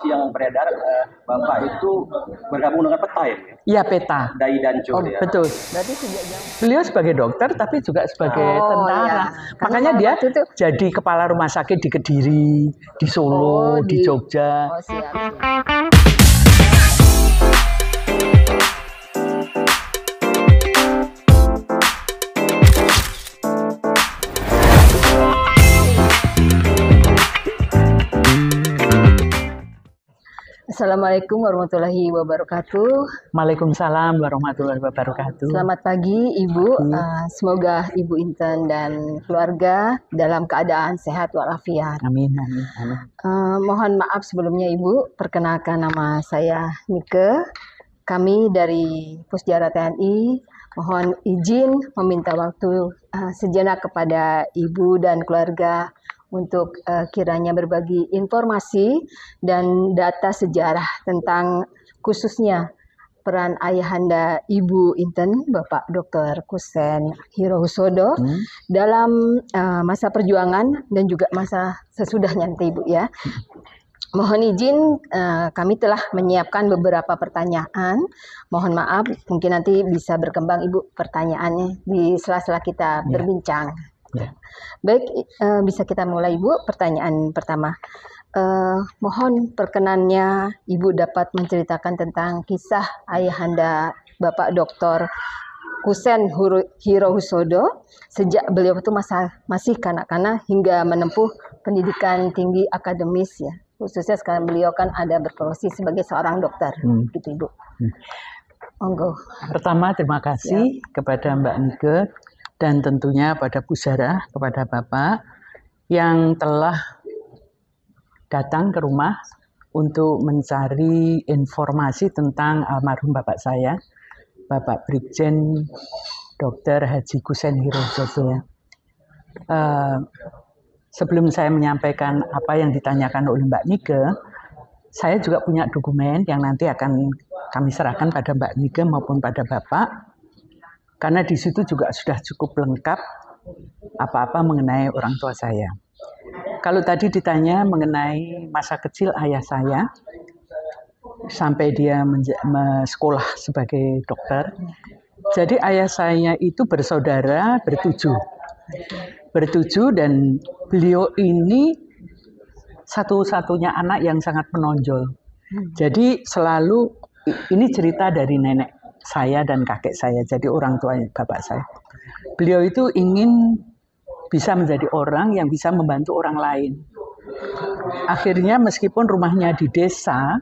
informasi yang beredar Bapak itu bergabung dengan PETA ya? Iya, PETA. Dai Danco ya. Betul. Berarti sejak Beliau sebagai dokter tapi juga sebagai tentara. Iya. Makanya dia jadi kepala rumah sakit di Kediri, di Solo, di Jogja. siap. Assalamualaikum warahmatullahi wabarakatuh. Waalaikumsalam warahmatullahi wabarakatuh. Selamat pagi Ibu. Semoga Ibu Inten dan keluarga dalam keadaan sehat walafiat. Amin, amin, amin. Mohon maaf sebelumnya Ibu. Perkenalkan nama saya Nike. Kami dari Pusdjara TNI. Mohon izin meminta waktu sejenak kepada Ibu dan keluarga untuk kiranya berbagi informasi dan data sejarah tentang khususnya peran ayahanda Ibu Inten, Bapak Dr. Kusen Hirohusodo dalam masa perjuangan dan juga masa sesudahnya nanti Ibu ya. Mohon izin kami telah menyiapkan beberapa pertanyaan. Mohon maaf mungkin nanti bisa berkembang Ibu pertanyaannya di sela-sela kita berbincang. Ya. Baik, bisa kita mulai Ibu. Pertanyaan pertama, mohon perkenannya Ibu dapat menceritakan tentang kisah ayahanda Bapak Dr. Kusen Hirohusodo sejak beliau itu masih kanak-kanak hingga menempuh pendidikan tinggi akademis ya. Khususnya sekarang beliau kan ada berprofesi sebagai seorang dokter, gitu Ibu. Monggo. Pertama terima kasih kepada Mbak Nike. Dan tentunya pada Bu Sarah, kepada Bapak yang telah datang ke rumah untuk mencari informasi tentang almarhum Bapak saya, Bapak Brigjen Dr. Haji Kusen Hirohusodo. Sebelum saya menyampaikan apa yang ditanyakan oleh Mbak Nike, saya juga punya dokumen yang nanti akan kami serahkan pada Mbak Nike maupun pada Bapak. Karena di situ juga sudah cukup lengkap apa-apa mengenai orang tua saya. Kalau tadi ditanya mengenai masa kecil ayah saya, sampai dia sekolah sebagai dokter. Jadi ayah saya itu bersaudara bertujuh dan beliau ini satu-satunya anak yang sangat menonjol. Jadi selalu, ini cerita dari nenek saya dan kakek saya, jadi orang tua bapak saya. Beliau itu ingin bisa menjadi orang yang bisa membantu orang lain. Akhirnya meskipun rumahnya di desa,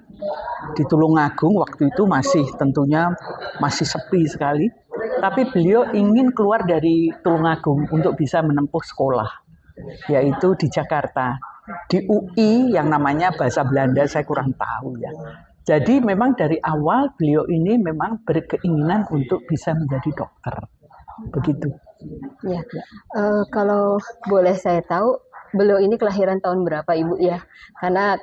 di Tulungagung, waktu itu tentunya masih sepi sekali. Tapi beliau ingin keluar dari Tulungagung untuk bisa menempuh sekolah, yaitu di Jakarta. Di UI yang namanya bahasa Belanda saya kurang tahu ya. Jadi memang dari awal beliau ini memang berkeinginan untuk bisa menjadi dokter, begitu. Ya, kalau boleh saya tahu, beliau ini kelahiran tahun berapa Ibu ya? Karena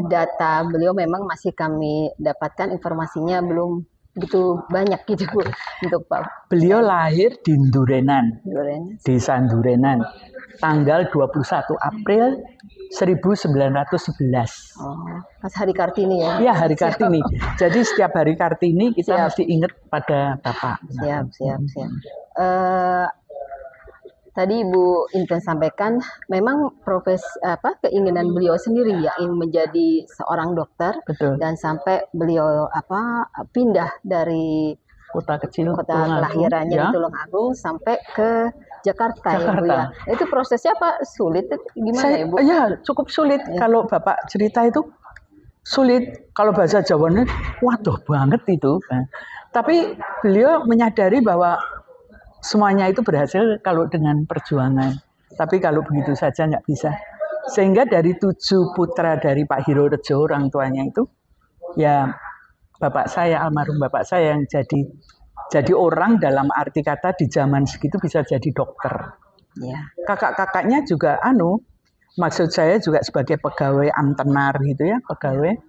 data beliau memang masih kami dapatkan informasinya belum begitu banyak gitu Bu. Untuk Pak. Beliau lahir di Ndurenan, Desa Ndurenan, tanggal 21 April 1911. Oh, pas hari Kartini ya? Iya, hari Kartini. Jadi setiap hari Kartini kita mesti ingat pada Bapak. Siap. Tadi Ibu Inten sampaikan, memang keinginan beliau sendiri ya ingin menjadi seorang dokter. Betul. Dan sampai beliau pindah dari kota kelahirannya di Tulungagung sampai ke Jakarta. Ya Bu ya. Itu prosesnya apa sulit? Gimana Ibu? Ya cukup sulit. Kalau Bapak cerita itu sulit. Kalau bahasa Jawanya, waduh banget itu. Tapi beliau menyadari bahwa semuanya itu berhasil kalau dengan perjuangan. Tapi kalau begitu saja nggak bisa. Sehingga dari 7 putra dari Pak Hirorejo, orang tuanya itu, ya bapak saya, almarhum bapak saya yang jadi orang dalam arti kata di zaman segitu bisa jadi dokter. Ya. Kakak-kakaknya juga maksud saya juga sebagai pegawai amtenar gitu ya, pegawai,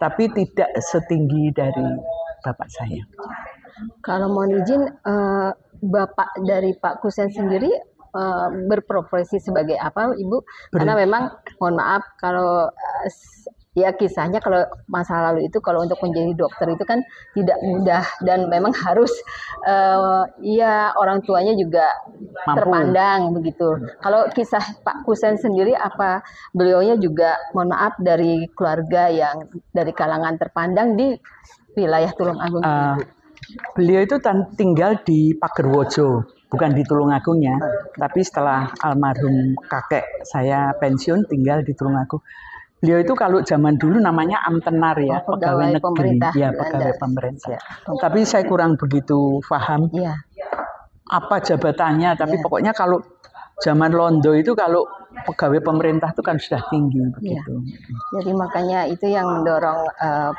tapi tidak setinggi dari bapak saya. Kalau mohon izin, bapak dari Pak Kusen sendiri berprofesi sebagai apa Ibu? Karena memang mohon maaf kalau ya kisahnya kalau masa lalu itu kalau untuk menjadi dokter itu kan tidak mudah dan memang harus ya orang tuanya juga Mampu. terpandang begitu. Kalau kisah Pak Kusen sendiri apa beliaunya juga mohon maaf dari keluarga yang dari kalangan terpandang di wilayah Tulungagung. Beliau itu tinggal di Pagerwojo, bukan di Tulungagung ya. Tapi setelah almarhum kakek saya pensiun tinggal di Tulungagung. Beliau itu kalau zaman dulu namanya Amtenar ya, pegawai negeri, pemerintah. ya pegawai pemerintah. Ya. Tapi saya kurang begitu paham Ya. apa jabatannya. Tapi pokoknya kalau zaman Londo itu kalau pegawai pemerintah itu kan sudah tinggi begitu. Jadi makanya itu yang mendorong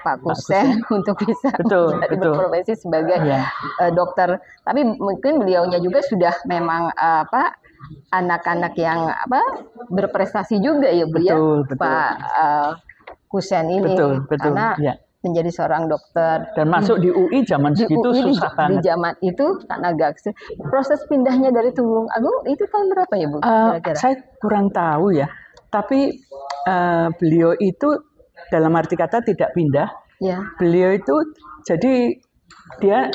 Pak Kusen untuk bisa Betul. berprofesi sebagai dokter. Tapi mungkin beliaunya juga sudah memang anak-anak yang berprestasi juga ya Bu ya, Pak Kusen ini. Betul. Karena menjadi seorang dokter Dan masuk di UI zaman di segitu UI susah di banget. zaman itu karena Gakse. Proses pindahnya dari Tulungagung itu tahun berapa ya Bu? Kira-kira? Saya kurang tahu ya. Tapi beliau itu dalam arti kata tidak pindah. Ya. Beliau itu jadi dia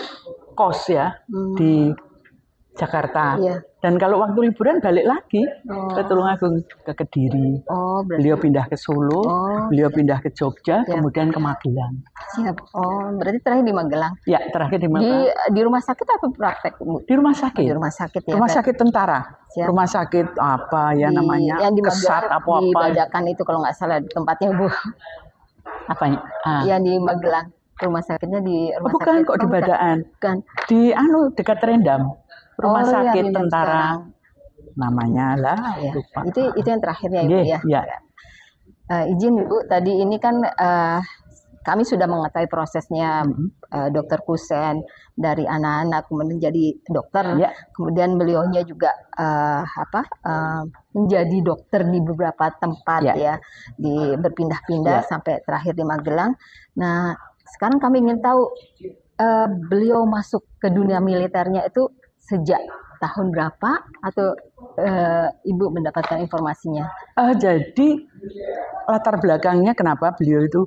kos ya di Jakarta. Iya. Dan kalau waktu liburan balik lagi ke Tulungagung, ke Kediri. Oh, berarti Beliau pindah ke Solo, beliau pindah ke Jogja, Ya. kemudian ke Magelang. siap. Oh, berarti terakhir di Magelang. Ya, terakhir di Magelang. Di rumah sakit apa praktek Bu? Di rumah sakit. Di rumah sakit ya. Rumah sakit tentara. Siap. Rumah sakit apa ya namanya? Yang di Kesat Magelang, di apa-apa. Badakan itu kalau nggak salah tempatnya Bu. Apanya? Yang di Magelang. Rumah sakitnya di rumah Bukan sakit. kok di Badaan. Bukan. Di dekat Rendam. Rumah sakit Rendam tentara. sekarang. Namanya lah, Ya. lupa. Itu yang terakhirnya Ibu Nggih, ya. ya. Izin Bu, tadi ini kan kami sudah mengetahui prosesnya Dokter Kusen dari anak-anak kemudian jadi dokter, Ya. kemudian beliaunya juga menjadi dokter di beberapa tempat ya, di berpindah-pindah sampai terakhir di Magelang. Nah, sekarang kami ingin tahu beliau masuk ke dunia militernya itu sejak tahun berapa atau Ibu mendapatkan informasinya? Jadi latar belakangnya kenapa beliau itu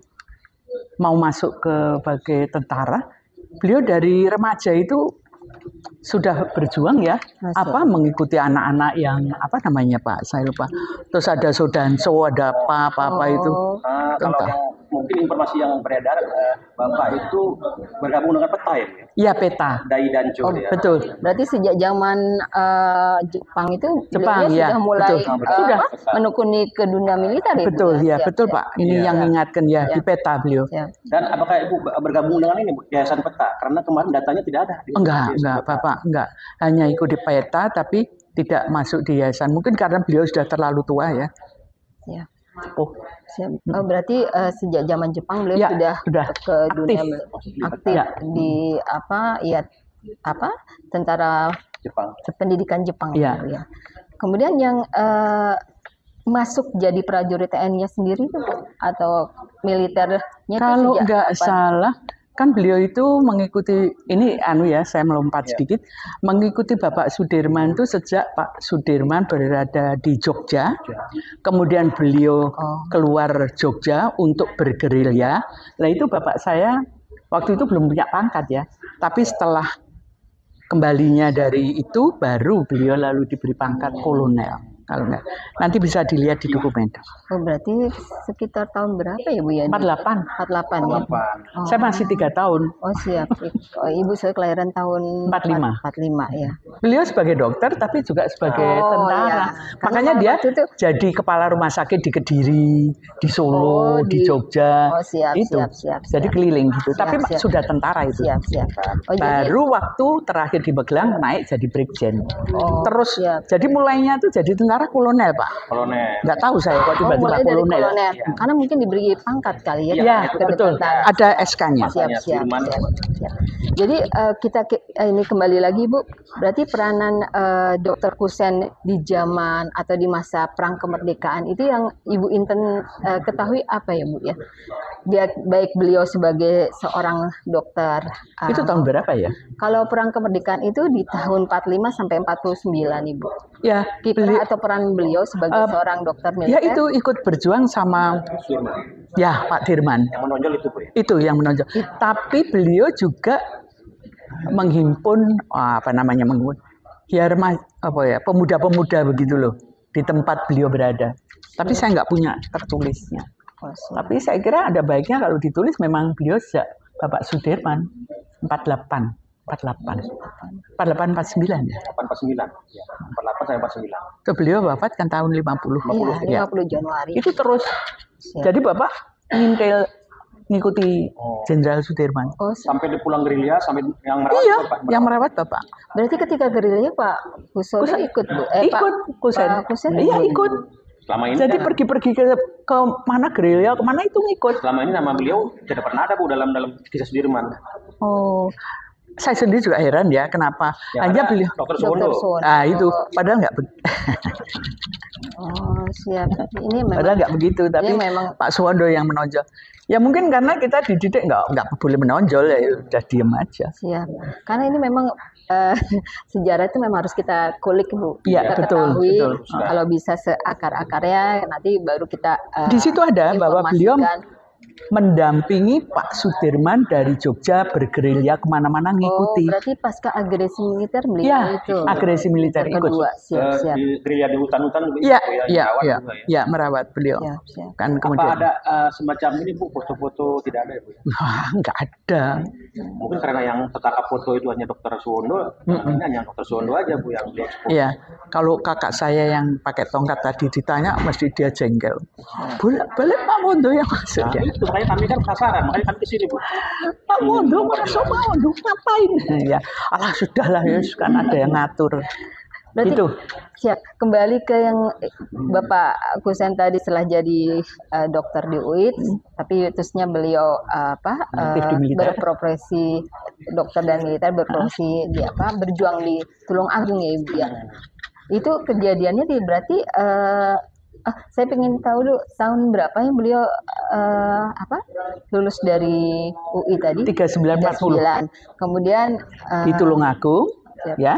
mau masuk sebagai tentara? Beliau dari remaja itu sudah berjuang ya, mengikuti anak-anak yang apa namanya Pak, saya lupa. Terus ada Sodanso, ada apa itu. Kalau yang mungkin informasi yang beredar, Bapak itu bergabung dengan PETA ya? Iya, PETA. Dai Danco ya. Betul. Berarti sejak zaman Jepang itu Jepang, beliaunya ya, sudah mulai betul. Sudah. menekuni ke dunia militer ya? Betul, Bu? ya, betul Pak. Ini yang ingatkan ya di PETA beliau. Ya. Dan apakah Ibu bergabung dengan ini Bu, Yayasan PETA? Karena kemarin datanya tidak ada. Enggak, Bapak, enggak. Hanya ikut di PETA tapi tidak masuk di yayasan. Mungkin karena beliau sudah terlalu tua ya. Ya. Oh, Siap. Sejak sejak zaman Jepang beliau Ya, sudah ke dunia aktif Ya. di tentara Jepang. pendidikan Jepang Ya. Bu, ya. Kemudian yang masuk jadi prajurit TNI-nya sendiri itu Bu? Atau militernya itu kalau sejak enggak kapan? salah kan beliau itu mengikuti ini saya melompat sedikit, mengikuti Bapak Sudirman itu sejak Pak Sudirman berada di Jogja. Kemudian beliau keluar Jogja untuk bergerilya. Nah itu Bapak saya waktu itu belum punya pangkat ya. Tapi setelah kembalinya dari itu baru beliau lalu diberi pangkat kolonel. Kalau enggak, nanti bisa dilihat di dokumen. Oh, berarti sekitar tahun berapa ya Bu ya? 48. 48 ya. Oh. Saya masih 3 tahun. Oh siap. Ibu saya kelahiran tahun 45. 45 ya. Beliau sebagai dokter tapi juga sebagai tentara. Ya. Makanya dia waktu itu, jadi kepala rumah sakit di Kediri, di Solo, di Jogja. Oh siap, itu. siap. Jadi keliling gitu. Tapi siap. sudah tentara itu. Siap. Oh, Baru waktu terakhir di Magelang naik jadi brigjen. Terus siap. jadi mulainya tuh jadi tentara kolonel Pak. Kolonel. Nggak tahu saya kok tiba-tiba mulai dari kolonel. kolonel. Karena mungkin diberi pangkat kali ya. Iya, ketika betul. tentara. Ada SK-nya. Siap. Jadi kita ini kembali lagi Bu. Berarti peranan Dokter Kusen di zaman atau di masa perang kemerdekaan itu yang Ibu Inten ketahui apa ya Bu ya? Dia baik beliau sebagai seorang dokter. Itu tahun berapa ya? Kalau perang kemerdekaan itu di tahun 45 sampai 49 Ibu. Ya, Kiprah atau peran beliau sebagai seorang dokter Ya militer? itu ikut berjuang sama ya Pak Dirman. Yang menonjol itu Bu ya. Itu yang menonjol. Tapi beliau juga menghimpun pemuda-pemuda begitu loh di tempat beliau berada. Tapi saya nggak punya tertulisnya. Oh, siap. Tapi saya kira ada baiknya kalau ditulis memang beliau sejak Bapak Sudirman 48 49 ya. 849. Ya. 48 sampai 49. Itu beliau wafat kan tahun 50. Iya, Ya. 50 Januari. Itu terus. Siap. Jadi Bapak ngikuti Jenderal Sudirman. Oh, siap. Sampai di pulang gerilya, sampai yang merawat Iya, Bapak. yang merawat Bapak. Berarti ketika gerilya Pak Kusono Kusen. ikut Bu? Ikut Kusen. Pak Kusen Iya ikut. Selama ini Jadi pergi-pergi ke mana gerilya, kemana itu ngikut. selama ini nama beliau tidak pernah ada Bu dalam kisah Sudirman. Oh, saya sendiri juga heran ya kenapa Yang hanya ada beliau. Dr. Dr. Suwondo. Suwondo. Ah itu padahal nggak Oh, siap. Ini memang padahal nggak begitu, tapi ini memang Pak Suwondo yang menonjol. Ya mungkin karena kita dididik nggak boleh menonjol ya udah diem aja. siap. Karena ini memang sejarah itu memang harus kita kulik Bu. Iya, Kita betul, ketahui betul. kalau bisa seakar-akarnya nanti baru kita Di situ ada bahwa beliau informasikan. mendampingi Pak Sudirman dari Jogja bergerilya kemana-mana Oh, ngikuti. berarti pasca agresi militer beliau Ya, itu. agresi militer ikut. Kedua, siap, siap. Di gerilya di hutan-hutan Iya, yang iya, merawat iya, juga ya. ya merawat beliau. Siap, siap. Kan Apa kemudian ada semacam ini Bu, foto-foto tidak ada ya Bu ya? wah, nggak ada. Mungkin karena yang tertangkap foto itu hanya Dr. Suwondo, ini hanya Dr. Suwondo aja Bu yang diekspos. Iya, kalau kakak saya yang pakai tongkat tadi ditanya, mesti dia jengkel. Boleh Pak Mondo yang masuk Nah, ya. itu makanya kami kan penasaran, makanya kami kesini Bu. Pak Mondo masuk, Pak Mondo ngapain? Ya, alah sudahlah ya, kan ada yang ngatur. Berarti Itu. siap. Kembali ke yang Bapak Kusen tadi setelah jadi dokter di UIT, tapi terusnya beliau Aktif di militer. berprofesi dokter dan militer, berprofesi di berjuang di Tulung Agung ya Ibu ya. Itu kejadiannya berarti saya pengen tahu dulu tahun berapa yang beliau lulus dari UI tadi? 3940 39. Kemudian di Tulungagung, siap. ya.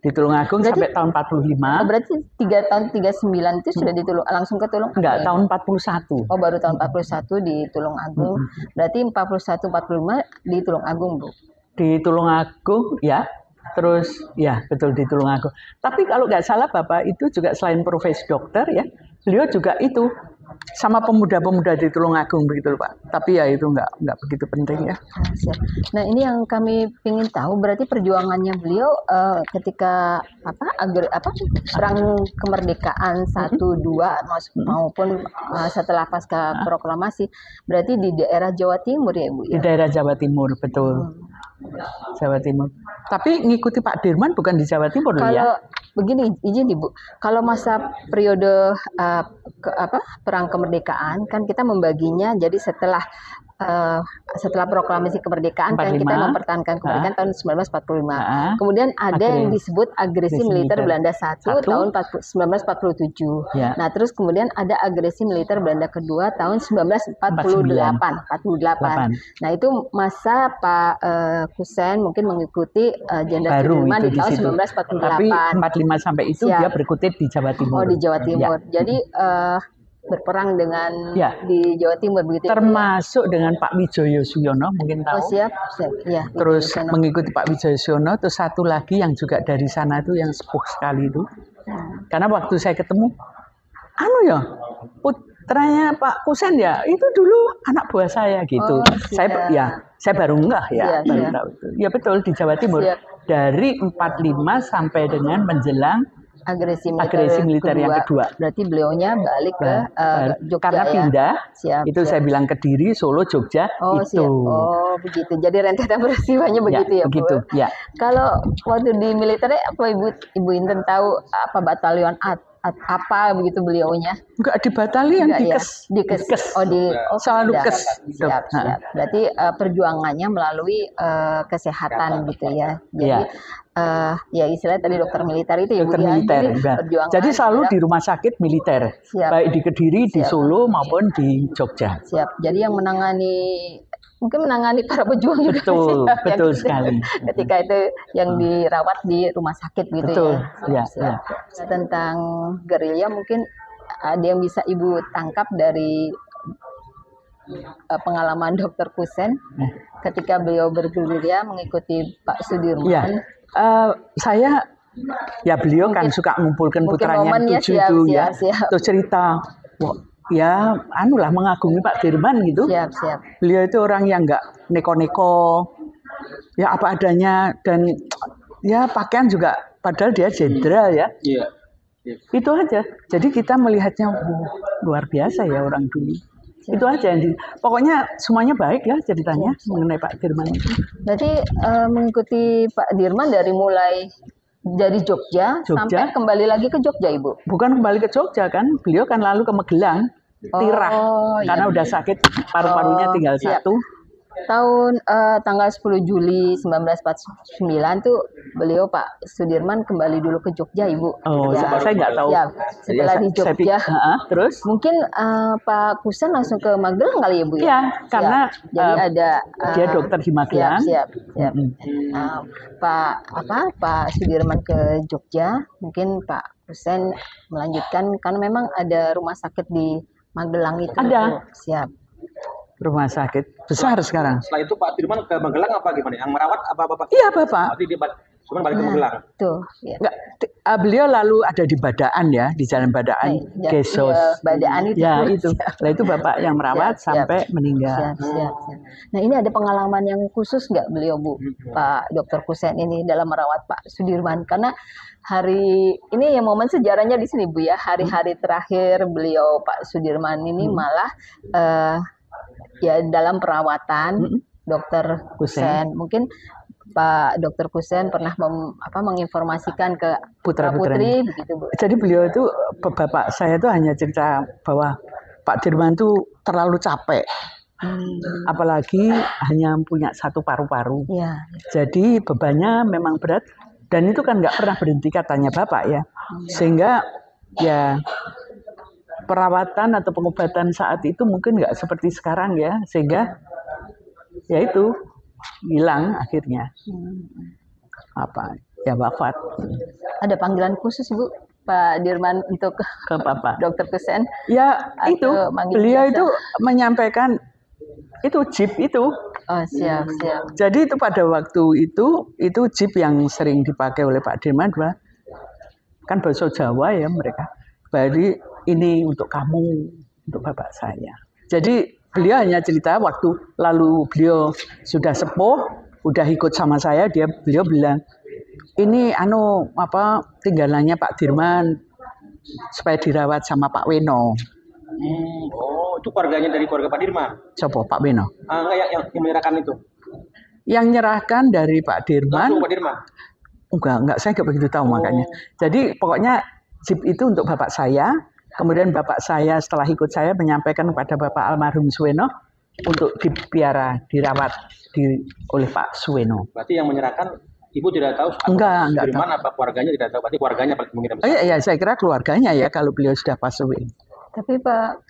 Di Tulungagung Berarti- sampai tahun 45. berarti 3 tahun 39 itu sudah langsung ke Tulung Enggak, Agung? tahun 41. Oh, baru tahun 41 di Tulung Agung. Berarti 41 45 di Tulung Agung, Bu. Di Tulungagung, ya. Terus, ya betul di Tulungagung. Tapi kalau nggak salah Bapak itu juga selain profesi dokter ya, beliau juga itu sama pemuda-pemuda di Tulungagung begitu loh Pak. Tapi ya itu nggak begitu penting ya. Ah, siap. Nah, ini yang kami ingin tahu berarti perjuangannya beliau ketika perang kemerdekaan 1-2 maupun setelah pasca proklamasi berarti di daerah Jawa Timur ya Bu Di ya. daerah Jawa Timur, betul. Jawa Timur. Tapi ngikuti Pak Dirman bukan di Jawa Timur loh ya. Kalau begini, izin Ibu, kalau masa periode perang kemerdekaan kan kita membaginya jadi setelah proklamasi kemerdekaan kan 45. kita mempertahankan kemerdekaan tahun 1945. Ah. Kemudian ada yang disebut agresi Agresi militer militer. Belanda 1 Satu. tahun 1947. Ya. Nah, terus kemudian ada agresi militer Belanda kedua tahun 1948. 48. Nah, itu masa Pak Kusen mungkin mengikuti Jenderal Baru Sudirman itu di tahun situ. 1948. Tapi 45 sampai itu Siap. dia berkutit di Jawa Timur. Oh, di Jawa Ya. Timur. Jadi berperang dengan Ya. di Jawa Timur begitu ya? Termasuk dengan Pak Wijoyo Suyono mungkin Oh, tahu. siap, siap. Ya, Terus di sana. mengikuti Pak Wijoyo Suyono, terus satu lagi yang juga dari sana itu yang sepuh sekali itu. Karena waktu saya ketemu, putranya Pak Kusen ya, itu dulu anak buah saya gitu. Oh, siap. Saya baru enggak ya, Siap, baru siap. tahu itu. Ya betul di Jawa Timur. Siap. Dari 45 sampai dengan menjelang agresi militer yang kedua. Berarti beliaunya balik ke Jogja karena ya. pindah, Siap, itu siap. saya bilang Kediri, Solo, Jogja, Oh, itu. siap. Oh, begitu. Jadi rentetan peristiwanya begitu ya, Bu? begitu, ya. Kalau waktu di militernya apa Ibu Inten tahu apa batalion apa begitu beliaunya? Enggak di batalion, Enggak di ya? kes. Di kes. Selalu ada. kes. Siap, siap. Berarti perjuangannya melalui kesehatan gitu ya. Jadi ya istilahnya tadi dokter militer itu ya Bu, Dokter ya. militer. Jadi ya. perjuangan Jadi selalu terhadap- di rumah sakit militer, Siap. baik di Kediri, di Siap. Solo maupun di Jogja. Siap. Jadi yang menangani mungkin menangani para pejuang juga. Betul, Siap, betul gitu. sekali. Ketika itu yang dirawat di rumah sakit gitu Betul, ya. ya, Siap. Tentang gerilya mungkin ada yang bisa Ibu tangkap dari pengalaman Dokter Kusen ketika beliau bergerilya mengikuti Pak Sudirman. Iya. Saya ya beliau kan suka ngumpulkan mungkin putranya momennya, tujuh siap, itu ya. siap, siap. Terus cerita, wah, ya anulah mengagumi Pak Dirman gitu. Siap, siap. Beliau itu orang yang nggak neko-neko, ya apa adanya, dan ya pakaian juga padahal dia jenderal ya. Iya. Itu aja. Jadi kita melihatnya luar biasa ya orang dulu. Itu aja yang pokoknya semuanya baik ya ceritanya mengenai Pak Dirman itu. Berarti mengikuti Pak Dirman dari mulai dari Jogja sampai kembali lagi ke Jogja, Ibu? Bukan kembali ke Jogja kan, beliau kan lalu ke Magelang, Tirah, karena udah sakit paru-parunya tinggal satu. Tahun tanggal 10 Juli 1949 tuh beliau Pak Sudirman kembali dulu ke Jogja, Ibu. Oh, ya. saya nggak tahu. Ya, setelah di Jogja, terus mungkin Pak Kusen langsung ke Magelang kali ya, Bu? Iya, karena jadi ada dia dokter di Magelang. Siap. Pak Sudirman ke Jogja, mungkin Pak Kusen melanjutkan karena memang ada rumah sakit di Magelang itu. Ada. Siap. Rumah sakit besar sekarang. Setelah itu Pak Dirman ke Magelang apa gimana? Yang merawat apa Bapak? Iya, Bapak. Berarti dia cuma balik ke Magelang. Tuh, ya. Enggak, beliau lalu ada di Badaan ya, di Jalan Badaan, Gesos. Badaan itu. Ya, itu. Nah, itu Bapak yang merawat sampai meninggal. Siap. Nah, ini ada pengalaman yang khusus nggak beliau, Bu? Pak Dokter Kusen ini dalam merawat Pak Sudirman karena hari ini ya momen sejarahnya di sini, Bu ya. Hari-hari terakhir beliau Pak Sudirman ini malah ya dalam perawatan Dokter Kusen. Mungkin Pak Dokter Kusen pernah menginformasikan ke putra-putri begitu, Bu. Jadi beliau itu, bapak saya itu hanya cerita bahwa Pak Dirman itu terlalu capek. Apalagi hanya punya satu paru-paru. Ya. Jadi bebannya memang berat dan itu kan nggak pernah berhenti katanya Bapak ya. Sehingga ya perawatan atau pengobatan saat itu mungkin nggak seperti sekarang ya, sehingga ya itu hilang akhirnya wafat. Ada panggilan khusus, Bu, Pak Dirman untuk ke Bapak Dokter Kusen? Ya itu beliau itu menyampaikan itu jeep itu. Oh, siap. Jadi itu pada waktu itu jeep yang sering dipakai oleh Pak Dirman, kan bahasa Jawa ya mereka. Jadi ini untuk kamu, untuk bapak saya. Jadi beliau hanya cerita waktu lalu beliau sudah sepuh, udah ikut sama saya, beliau bilang, ini tinggalannya Pak Dirman supaya dirawat sama Pak Weno. Oh, itu keluarganya dari keluarga Pak Dirman. Siapa Pak Weno? Enggak, yang menyerahkan itu. Yang nyerahkan dari Pak Dirman. Langsung Pak Dirman. Enggak, saya nggak begitu tahu makanya. Jadi pokoknya jeep itu untuk bapak saya, kemudian bapak saya setelah ikut saya menyampaikan kepada Bapak almarhum Suweno untuk dirawat oleh Pak Suweno. Berarti yang menyerahkan Ibu tidak tahu? Enggak Dirman tahu. Apa keluarganya tidak tahu? Berarti keluarganya paling mengirim. Iya, saya kira keluarganya ya kalau beliau sudah pass away. Tapi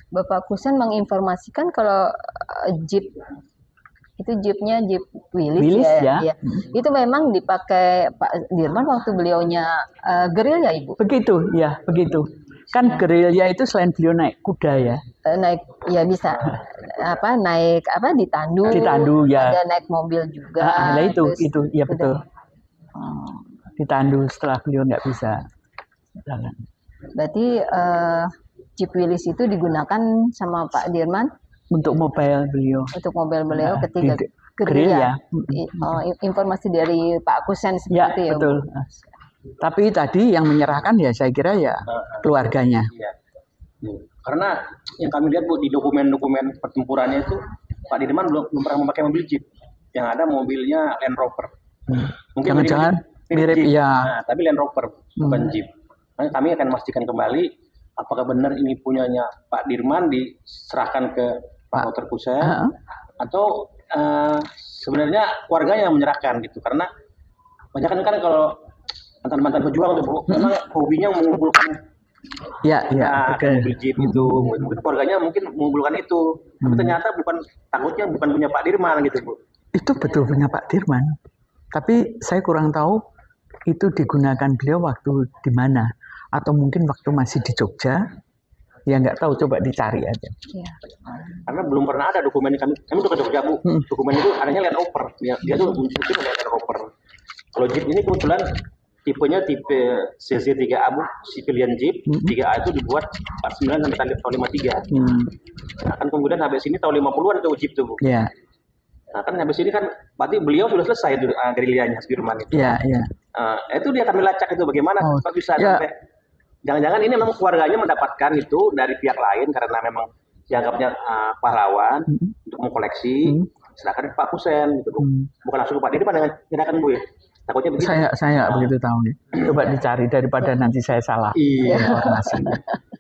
Bapak Kusen menginformasikan kalau jeep itu jeepnya Jeep Willys ya. Itu memang dipakai Pak Dirman waktu beliaunya gerilya, Ibu. Begitu. Kan gerilya itu selain beliau naik kuda ya. Naik ya bisa naik ditandu. Ditandu ya. Ada naik mobil juga. Nah, itu ya betul. Ditandu setelah beliau nggak bisa jalan. Berarti Jeep Willys itu digunakan sama Pak Dirman untuk mobil beliau. Ketika gerilya. Informasi dari Pak Kusen seperti ya. Betul. Tapi tadi yang menyerahkan ya saya kira ya keluarganya. Iya. Karena yang kami lihat, Bu, di dokumen-dokumen pertempurannya itu Pak Dirman belum pernah memakai mobil Jeep. Yang ada mobilnya Land Rover. Mungkin jangan-jangan mirip Jeep. ya. Nah, tapi Land Rover bukan Jeep. Nah, kami akan memastikan kembali apakah benar ini punyanya Pak Dirman diserahkan ke Pak Dokter Kusen atau sebenarnya keluarganya yang menyerahkan gitu. Karena banyak kan kalau mantan-mantan pejuang tuh, Bu, memang hobinya mengumpulkan Ya, ya, akan mobil jeep itu. Mungkin keluarganya mungkin mengumpulkan itu. Tapi ternyata takutnya bukan punya Pak Dirman gitu, Bu. Itu betul punya Pak Dirman. Tapi saya kurang tahu itu digunakan beliau waktu di mana. Atau mungkin waktu masih di Jogja. Ya nggak tahu, coba dicari aja. Ya. Karena belum pernah ada dokumen kami udah ke Jogja, Bu. Dokumen itu adanya Land Rover. Dia tuh mungkin ada Land Rover. Kalau Jeep ini kebetulan tipenya tipe CZ3A, Bu, civilian Jeep. 3A itu dibuat 49 sampai tahun 53. Nah, kan kemudian habis ini tahun 50-an tuh Jeep tuh, Bu. Iya. Nah, kan habis ini kan berarti beliau sudah selesai gerilyanya Sudirman itu. Iya, iya. Itu dia kami lacak itu bagaimana kok bisa sampai jangan-jangan ini memang keluarganya mendapatkan itu dari pihak lain karena memang dianggapnya pahlawan untuk mengkoleksi, sedangkan Pak Kusen gitu, Bu. Bukan langsung ke Pak Dirman dengan tindakan, Bu, ya. Takutnya begitu. Saya nggak begitu tahu ya. Coba dicari daripada nanti saya salah informasi.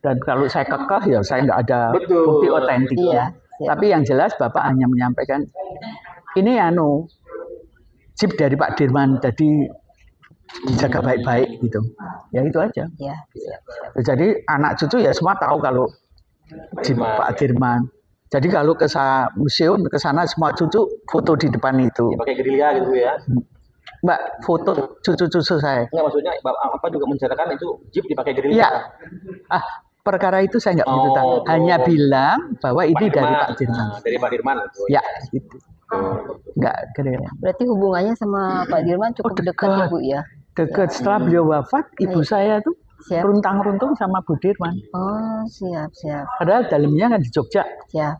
Dan kalau saya kekeh ya saya nggak ada bukti otentiknya. Tapi yang jelas Bapak hanya menyampaikan ini Jeep dari Pak Dirman, jadi jaga baik-baik gitu. Ya itu aja. Ya. Jadi anak cucu ya semua tahu kalau Jeep Pak Dirman. Jadi kalau ke museum ke sana semua cucu foto di depan itu. Ya, pakai gerilya gitu ya. Mbak, foto cucu-cucu saya. Enggak, maksudnya Bapak juga menceritakan itu Jeep dipakai gerilya. Ya. Perkara itu saya nggak begitu tahu. Hanya bilang bahwa ini dari Pak Dirman. Dari Pak Dirman. Ya, itu. Nggak gerilya. Berarti hubungannya sama Pak Dirman cukup dekat ya, Bu, ya? Dekat. Setelah beliau wafat, ibu saya tuh runtang-runtung sama Bu Dirman. Oh, siap. Padahal dalamnya kan di Jogja. Siap.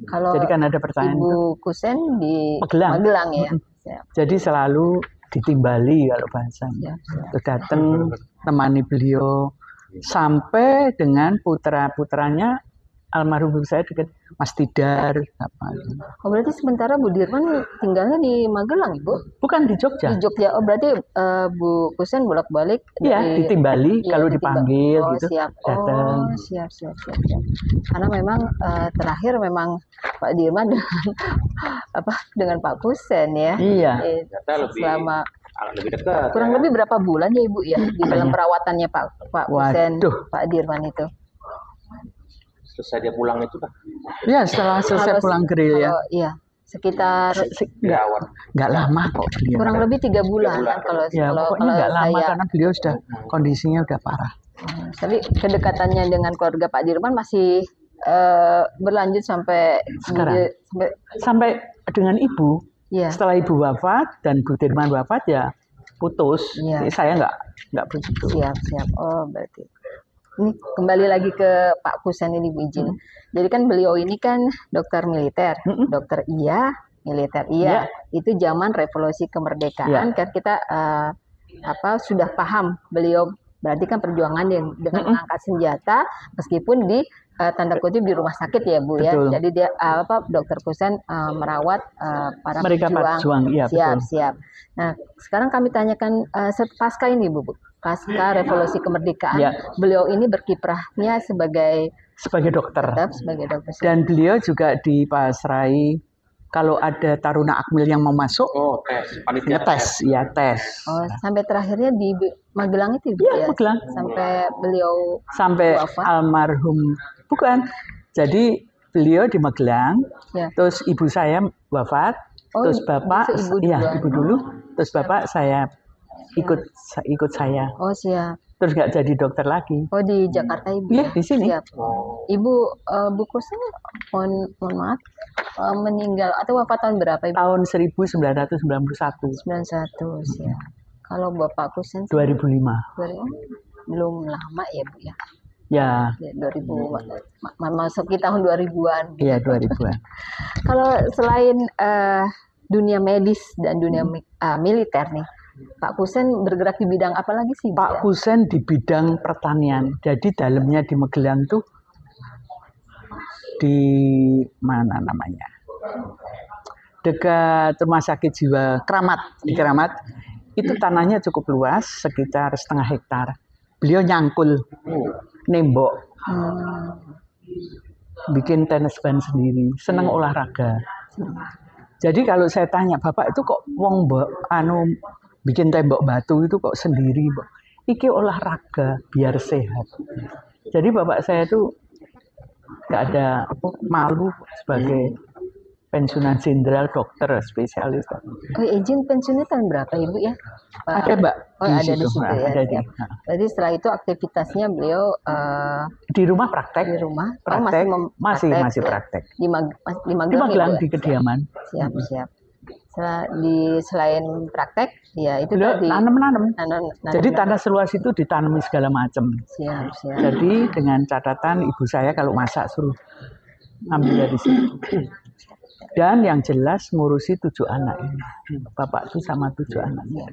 Kalau jadi kan ada pertanyaan Ibu Kusen di Magelang ya. Siap. Jadi selalu ditimbali kalau bahasanya. Datang temani beliau sampai dengan putra-putranya almarhum saya dekat Mas Tidar. Oh, berarti sementara Bu Dirman tinggalnya di Magelang, Ibu? Bukan di Jogja. Di Jogja. Oh, berarti Bu Kusen bolak-balik. Iya, ditimbali kalau dipanggil gitu. Siap. Datang. Oh, siap. Karena memang terakhir memang Pak Dirman dengan Pak Kusen ya. Iya. Selama lebih dekat. Kurang lebih berapa bulan ya, Ibu ya di dalam perawatannya Pak Kusen, Pak Dirman itu? Selesai dia pulang itu kan? Iya, setelah selesai pulang gerilya. Iya, sekitar nggak lama kok. Kurang lebih 3 bulan kan kalau nggak lama karena beliau sudah kondisinya udah parah. Tapi kedekatannya dengan keluarga Pak Dirman masih berlanjut sampai sekarang. Sampai dengan ibu. Ya. Setelah ibu wafat dan Bu Dirman wafat ya putus. Ya. Jadi saya nggak begitu. Siap. Oh, berarti. Ini kembali lagi ke Pak Kusen ini, Bu izin. Jadi kan beliau ini kan dokter militer, dokter iya, militer iya. Itu zaman revolusi kemerdekaan kan kita sudah paham beliau berarti kan perjuangan yang dengan mengangkat senjata meskipun di tanda kutip di rumah sakit ya, Bu. Betul. Ya. Jadi dia dokter Kusen merawat para pejuang. Iya, siap. Nah, sekarang kami tanyakan pasca ini, Bu. Pasca revolusi kemerdekaan, beliau ini berkiprahnya sebagai dokter. Sebagai dokter. Dan beliau juga dipasrai kalau ada taruna akmil yang mau masuk. Oh, tes. Tes. Oh, sampai terakhirnya di Magelang itu, Bu, ya? Magelang. Sampai beliau wafat. Almarhum. Bukan. Jadi beliau di Magelang. Ya. Terus ibu saya wafat. Terus bapak, ibu dulu. Terus bapak saya ikut saya. Oh, siap. Terus nggak jadi dokter lagi. Oh, di Jakarta, Ibu? Iya, di sini. Siap. Ibu Bu Kusen, mohon maaf, meninggal atau wafat tahun berapa, Ibu? Tahun 1991. 91, siap. Kalau Bapak Kusen? 2005. Belum lama ya, Bu ya? Ya. 2000, masuki tahun 2000-an. Iya, 2000-an. Kalau selain dunia medis dan dunia militer nih, Pak Kusen bergerak di bidang apa lagi sih? Pak Kusen di bidang pertanian. Jadi dalamnya di Magelang tuh di mana namanya? Dekat rumah sakit jiwa Kramat. Di Kramat itu tanahnya cukup luas, sekitar 0,5 hektar. Beliau nyangkul, nembok, bikin tenis ban sendiri, senang olahraga. Jadi kalau saya tanya, Bapak itu kok bikin tembok batu itu kok sendiri, iki olahraga biar sehat. Jadi bapak saya itu nggak ada malu sebagai pensiunan jenderal dokter spesialis. Oh, izin pensiunnya tahun berapa Ibu ya? Ada Mbak. Oh, ada di situ ya. Ada di. Jadi setelah itu aktivitasnya beliau di rumah praktek. Di rumah. Praktek. Masih ya? praktek. Di Magelang di kediaman. Siap. Selain praktek, ya itu tadi nanam. Jadi tanah seluas itu ditanami segala macam. Siap. Jadi dengan catatan ibu saya kalau masak suruh ambil dari situ. Dan yang jelas ngurusi 7 anak ini. Bapak tuh sama 7 anaknya.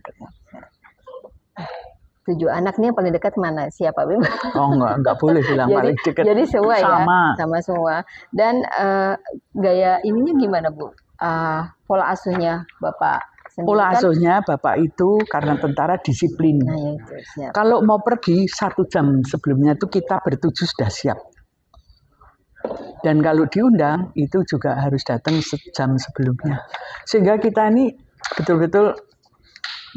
7 anaknya yang paling dekat mana? Siapa Bim? Oh enggak boleh bilang paling dekat. Jadi semua sama. Ya, sama semua. Dan gaya ininya gimana Bu? Pola asuhnya Bapak sendiri. Pola asuhnya Bapak itu karena tentara disiplin. Nah, ya itu, siap. Kalau mau pergi 1 jam sebelumnya itu kita bertujuh sudah siap. Dan kalau diundang itu juga harus datang sejam sebelumnya. Sehingga kita ini betul-betul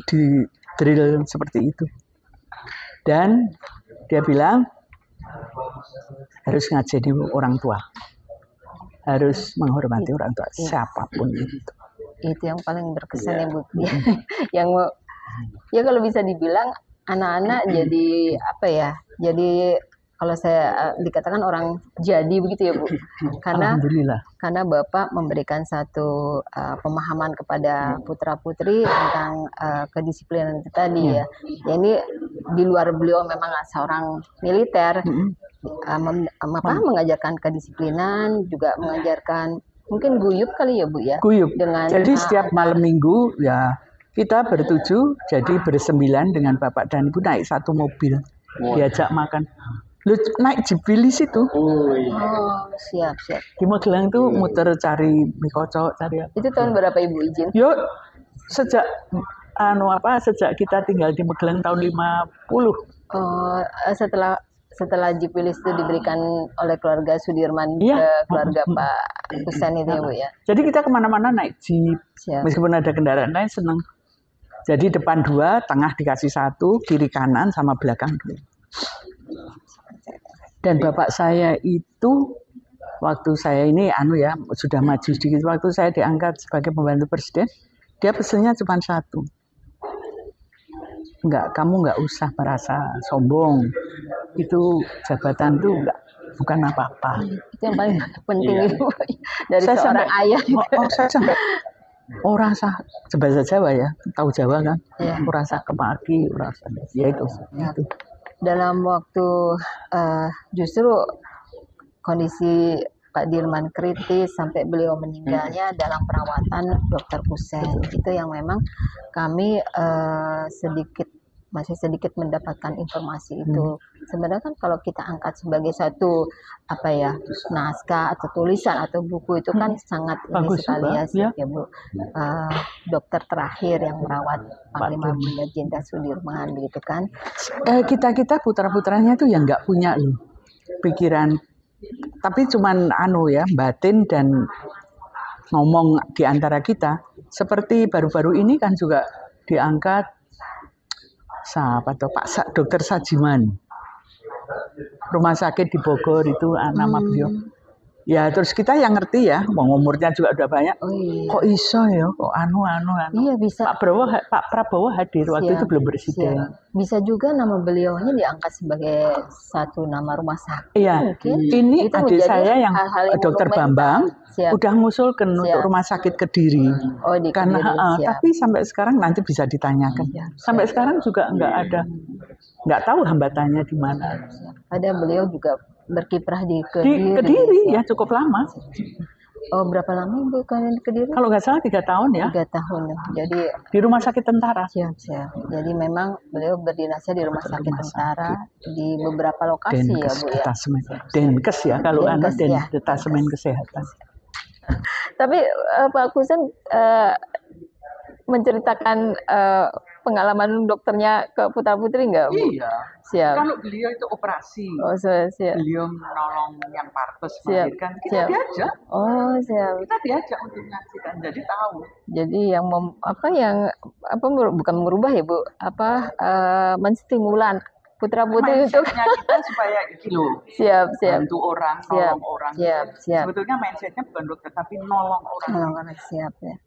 di drill seperti itu. Dan dia bilang harus ngajeni orang tua. Harus menghormati orang tua siapapun itu. Itu yang paling berkesan ya Bu. Yang ya kalau bisa dibilang anak-anak jadi apa ya? Jadi kalau saya dikatakan orang jadi begitu ya Bu, karena Bapak memberikan satu pemahaman kepada putra putri tentang kedisiplinan itu tadi ya. Ya ini di luar beliau memang seorang militer, mengajarkan kedisiplinan, juga mengajarkan mungkin guyup kali ya Bu ya. Guyup. Jadi setiap malam minggu ya kita bertujuh, jadi bersembilan dengan Bapak dan Ibu naik satu mobil, diajak makan. Lu naik jepilis itu. Oh, siap. Di Magelang tuh muter cari mie kocok, cari apa. Itu tahun berapa Ibu izin? Yo, sejak kita tinggal di Magelang tahun 50. Setelah jepilis itu diberikan oleh keluarga Sudirman ke keluarga Pak Husain itu ya Bu ya. Jadi kita kemana-mana naik jeep. Siap. Meskipun ada kendaraan lain seneng. Jadi depan 2, tengah dikasih 1, kiri kanan sama belakang 2. Dan bapak saya itu waktu saya ini sudah maju sedikit, waktu saya diangkat sebagai pembantu presiden, dia pesennya cuma 1. Kamu nggak usah merasa sombong. Itu jabatan tuh bukan apa-apa. Itu yang paling penting itu dari seorang ayah. Saya sampai orang bahasa Jawa ya, tahu Jawa kan? Ya. Rasa kemaki, ya itu. Dalam waktu justru kondisi Pak Dirman kritis sampai beliau meninggalnya dalam perawatan Dr. Husain, itu yang memang kami masih sedikit mendapatkan informasi itu. Sebenarnya kan kalau kita angkat sebagai satu naskah atau tulisan atau buku itu kan sangat bagus sekali ya Bu. Dokter terakhir yang merawat Panglima Bunda Jenderal Sudirman begitu kan. Kita putra-putranya tuh yang nggak punya loh pikiran, tapi cuman batin dan ngomong di antara kita. Seperti baru-baru ini kan juga diangkat Pak Dokter Sajiman, rumah sakit di Bogor itu nama beliau. Ya terus kita yang ngerti ya, umurnya juga udah banyak. Oh, iya. Kok iso ya, kok Iya bisa. Pak Prabowo hadir waktu itu belum presiden. Bisa juga nama beliaunya diangkat sebagai satu nama rumah sakit. Iya. Ini itu adik saya yang Dokter Bambang udah ngusulkan untuk rumah sakit Kediri. Oh, di karena Kediri, tapi sampai sekarang nanti bisa ditanyakan. Sampai sekarang juga nggak tahu hambatannya di mana. Ada beliau juga berkiprah di Kediri ya cukup lama. Oh, berapa lama Ibu kalian di Kediri? Kalau nggak salah 3 tahun ya. 3 tahun. Jadi di rumah sakit tentara. Siap. Jadi memang beliau berdinasnya di rumah sakit tentara di beberapa lokasi ya Bu ya. Denkes ya kalau detasemen kesehatan. Tapi Pak Husain menceritakan pengalaman dokternya ke Putra Putri nggak, Bu? Iya. Siap. Kalau beliau itu operasi, Oh, siap. beliau menolong yang partos Siap. melahirkan, kita Siap. diajak. Oh, siap. Kita diajak untuk menyaksikan, jadi tahu. Jadi yang bukan merubah ya, Bu, menstimulan Putra Putri untuk Mindsetnya kita supaya itu loh, siap. bantu orang, Siap. nolong orang. Siap. Sebetulnya mindsetnya bukan dokter, tapi nolong orang. Siap ya.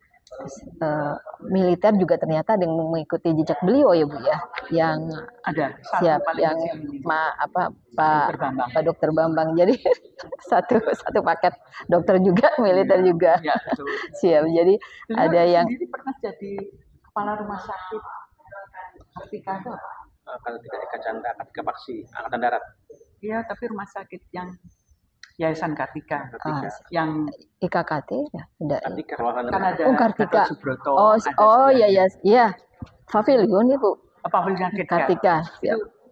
Militer juga ternyata ada yang mengikuti jejak beliau ya, Bu ya, yang Ada satu siap, paling yang kecil. Pak Dokter Bambang. Jadi satu paket dokter juga, militer juga. Ya, betul. Siap. Jadi Beliau ada yang sendiri pernah jadi kepala rumah sakit Kartika itu. Kartika Eka Chandra, Kartika Paksi, Angkatan Darat. Iya, tapi rumah sakit yang Yayasan Kartika, yang IKKT ya, tidak. Kartika, kan ada Kartika. Gatot Subroto. Iya. Pavilion ya, Bu. Pavilion Kartika.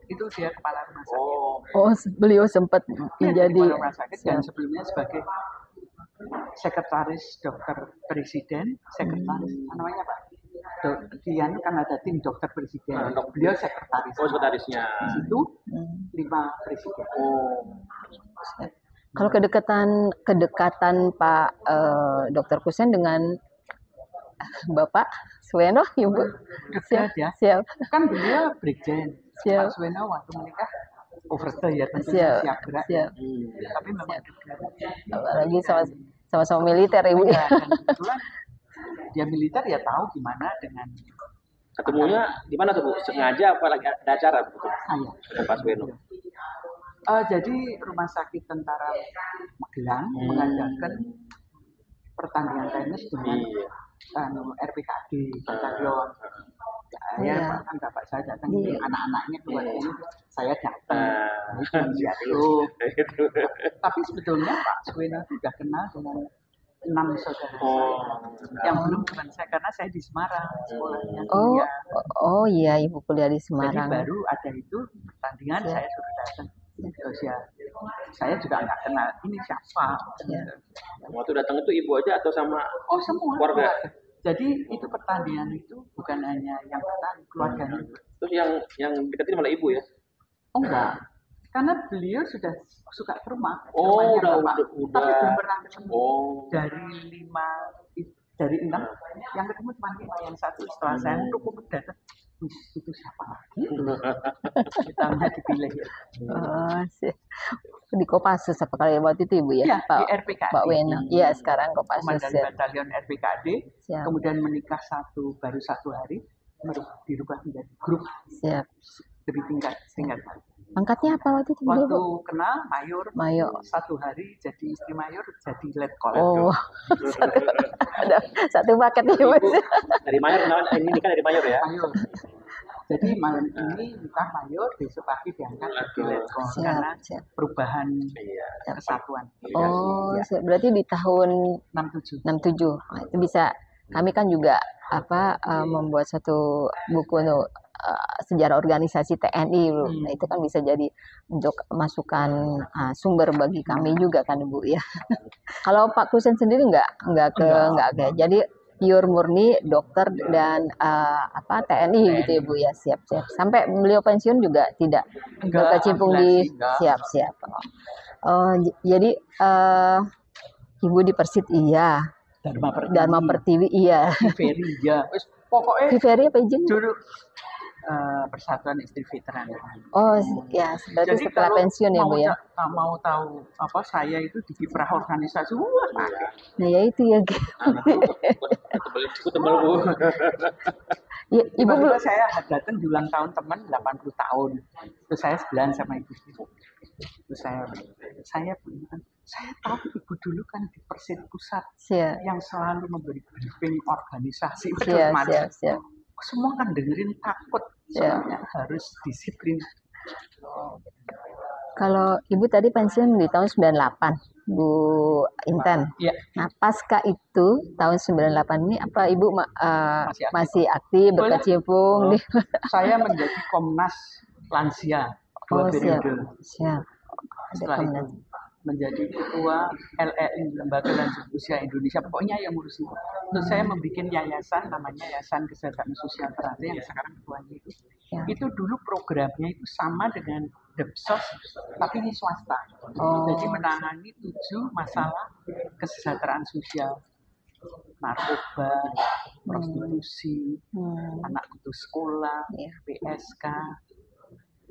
Itu dia kepala rumah sakit. Oh, beliau sempat menjadi kepala rumah sakit dan sebelumnya sebagai sekretaris dokter presiden, namanya Pak. Dian kan ada tim dokter presiden. Beliau sekretaris. Oh, sekretarisnya. Di situ 5 presiden. Kalau kedekatan Pak Dokter Kusen dengan Bapak Suweno, Ibu. Dekat ya. Siap. Kan beliau brigjen. Siap. Pak Suweno waktu menikah overstay ya, tentunya siap gerak. Siap. Tapi memang dekat. Apalagi sama-sama militer, Ibu. Ya, dan kebetulan dia militer ya tahu gimana dengan ketemunya di mana tuh, Bu? Sengaja apa lagi ada acara begitu? Dengan Pak Sweno. Jadi rumah sakit tentara Magelang mengadakan pertandingan tenis dengan RPKD stadion. Saya kan bapak saya datang, anak-anaknya keluar ini, saya datang. Tapi sebetulnya Pak Sweno itu sudah kenal dengan 6 saudara saya yang belum teman saya, karena saya di Semarang sekolahnya. Iya, Ibu kuliah di Semarang. Jadi baru ada itu pertandingan, saya suruh datang. Saya juga nggak kenal ini siapa. Waktu datang itu ibu aja atau sama semua keluarga? Jadi itu pertandingan itu bukan hanya yang bertanding, keluarganya. Terus yang deketin malah ibu ya? Oh enggak, karena beliau sudah suka ke rumah. Udah. Tapi belum pernah ketemu. Dari 6 yang ketemu cuma yang satu. Setelah saya untuk datang, itu siapa lagi? Kita nggak dipilih. Di Kopassus apa kali waktu itu, Ibu ya? Di RPKD. Pak Weno. Iya, sekarang Kopassus. Komandan Batalion RPKD. Kemudian menikah baru satu hari, dirubah menjadi grup. Siap. Lebih tingkat. Angkatnya apa waktu itu? Waktu kenal mayor. 1 hari jadi istri mayor, jadi letkol. Ada satu paket nih, Bu. Dari mayor, ini nikah dari mayor ya? Mayor. Jadi malam ini nikah mayor, besok pagi diangkat jadi letkol. Karena perubahan kesatuan. Berarti di tahun 67. Itu bisa. Kami kan juga membuat satu buku sejarah organisasi TNI, nah, itu kan bisa jadi untuk masukan sumber bagi kami juga kan, Ibu ya. Kalau Pak Kusen sendiri nggak jadi pure murni dokter dan TNI gitu ya, Bu ya. Siap. Sampai beliau pensiun juga tidak berkecimpung di siap. Jadi Ibu di Persit iya. Dharma Pertiwi iya. Viveri iya. Pokoknya Viveri apa izin? Dulu Persatuan Istri Veteran. Berarti setelah pensiun ya, Bu ya. Mau tahu apa saya itu di kiprah organisasi. Nah, ya itu ya. Tebal, Bu. Ya, Ibu belum. Saya datang di ulang tahun teman 80 tahun. Terus saya sebelahan sama ibu. Terus saya tahu ibu dulu kan di Persit Pusat yang selalu memberi briefing organisasi. Siap. Semua kan dengerin takut, soalnya harus disiplin. Kalau Ibu tadi pensiun di tahun 98, Bu Inten. Ya. Nah, pasca itu tahun 98 ini apa Ibu masih aktif berkecimpung? Saya menjadi Komnas Lansia 2 periode. Siap. Setelah itu menjadi ketua LLI, Lembaga Lanjut Usia Indonesia, pokoknya yang ngurusin. Terus saya membuat yayasan namanya Yayasan Kesehatan Sosial Ternate yang sekarang ketuanya itu. Ya. Itu dulu programnya itu sama dengan Depsos, tapi ini swasta. Jadi menangani 7 masalah kesejahteraan sosial, narkoba, prostitusi, anak putus sekolah, PSK,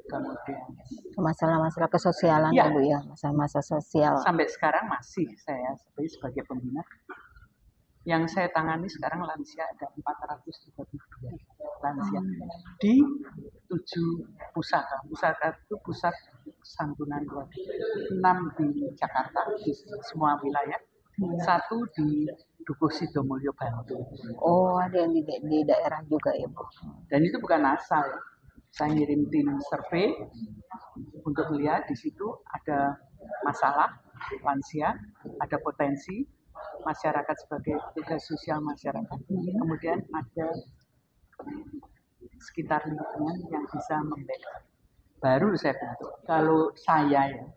kemudian masalah-masalah kesosialan ya Bu ya, masalah-masalah sosial. Sampai sekarang masih saya sebagai pembina. Yang saya tangani sekarang lansia ada 432 lansia di 7 pusaka. Pusaka itu pusat santunan keluarga. 6 di Jakarta di semua wilayah. 1 di Dukuh Sidomulyo Bantul. Oh, ada yang di daerah juga ya Bu. Dan itu bukan asal. Saya ngirim tim survei untuk melihat di situ ada masalah lansia, ada potensi masyarakat sebagai tugas sosial masyarakat. Kemudian ada sekitar lingkungan yang bisa membackup. Baru saya bentuk. Kalau saya ya,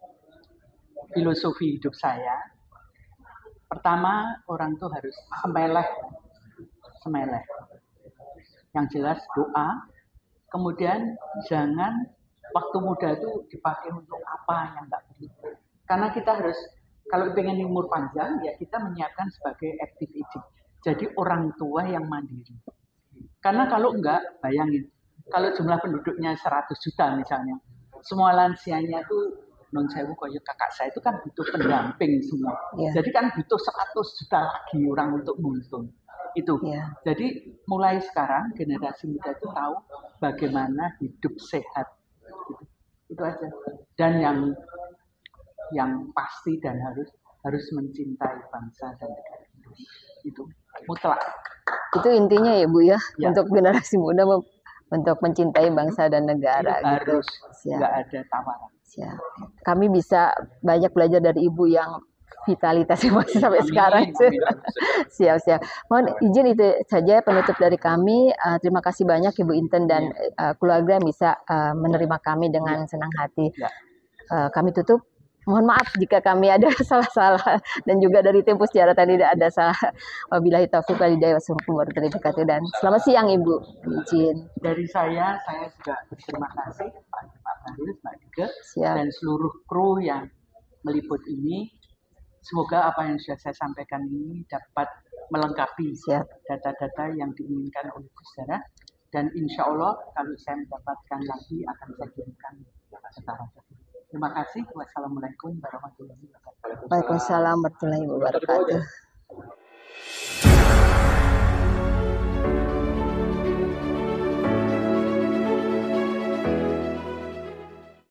filosofi hidup saya, pertama orang tuh harus semeleh. Yang jelas doa. Kemudian jangan waktu muda itu dipakai untuk apa yang nggak perlu. Karena kita harus, kalau pengen umur panjang, ya kita menyiapkan sebagai active aging. Jadi orang tua yang mandiri. Karena kalau enggak, bayangin, kalau jumlah penduduknya 100 juta misalnya, semua lansianya tuh non sewu koyo kakak saya itu kan butuh pendamping semua. Jadi kan butuh 100 juta lagi orang untuk muntung. Itu. Jadi mulai sekarang generasi muda itu tahu bagaimana hidup sehat. Itu aja. Dan yang pasti dan harus mencintai bangsa dan negara. Itu mutlak. Itu intinya ya Bu ya, untuk generasi muda untuk mencintai bangsa dan negara. Itu harus, nggak ada tawaran. Siap. Kami bisa banyak belajar dari Ibu yang vitalitasnya masih sampai sekarang. Siap. Mohon izin itu saja penutup dari kami. Terima kasih banyak Ibu Inten dan keluarga yang bisa menerima kami dengan senang hati. Kami tutup. Mohon maaf jika kami ada salah-salah dan juga dari tim Pusdiara tadi tidak ada salah. Wabillahi taufiq wal hidayah warahmatullahi wabarakatuh. Dan selamat siang Ibu. Izin. Dari saya juga berterima kasih Pak Bahlil, Mbak Nike, dan seluruh kru yang meliput ini. Semoga apa yang sudah saya sampaikan ini dapat melengkapi data-data yang diinginkan oleh Pusdiara. Dan insya Allah kalau saya mendapatkan lagi akan saya kirimkan secara tertulis. Terima kasih. Wassalamualaikum warahmatullahi wabarakatuh. Waalaikumsalam warahmatullahi wabarakatuh.